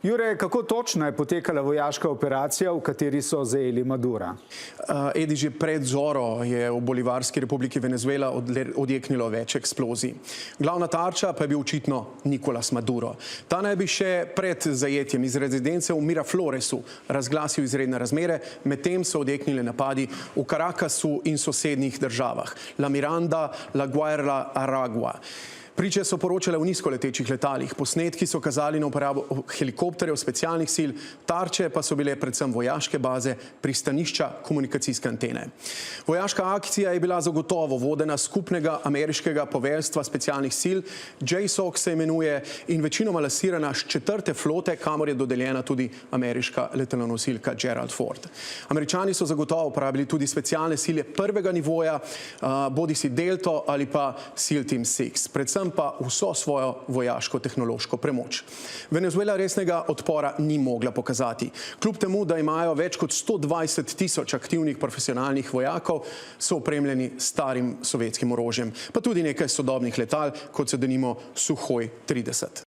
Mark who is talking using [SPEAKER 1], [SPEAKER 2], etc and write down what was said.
[SPEAKER 1] Jure, kako točno je potekala vojaška operacija, v kateri so zajeli Madura?
[SPEAKER 2] Edi, že pred zoro je v Bolivarski republiki Venezuela odjeknilo več eksplozij. Glavna tarča pa je bil očitno Nicolás Maduro. Ta naj bi še pred zajetjem iz rezidence v Mirafloresu razglasil izredne razmere, medtem so odjeknili napadi v Caracasu in sosednjih državah, La Miranda, La Guaira, Aragua. Priče so poročale o nizkoletečih letalih, posnetki so kazali na uporabo helikopterjev specialnih sil, tarče pa so bile predvsem vojaške baze, pristanišča, komunikacijske antene. Vojaška akcija je bila zagotovo vodena skupnega ameriškega poveljstva specialnih sil, JSOC se imenuje in večinoma lasirana s 4. flote, kamor je dodeljena tudi ameriška letalna nosilka Gerald Ford. Američani so zagotovo uporabili tudi specialne sile prvega nivoja, bodisi Delto ali pa SEAL Team 6, predvsem pa vso svojo vojaško-tehnološko premoč. Venezuela resnega odpora ni mogla pokazati. Kljub temu, da imajo več kot 120.000 aktivnih profesionalnih vojakov, so opremljeni starim sovjetskim orožjem, pa tudi nekaj sodobnih letal, kot so denimo Suhoj 30.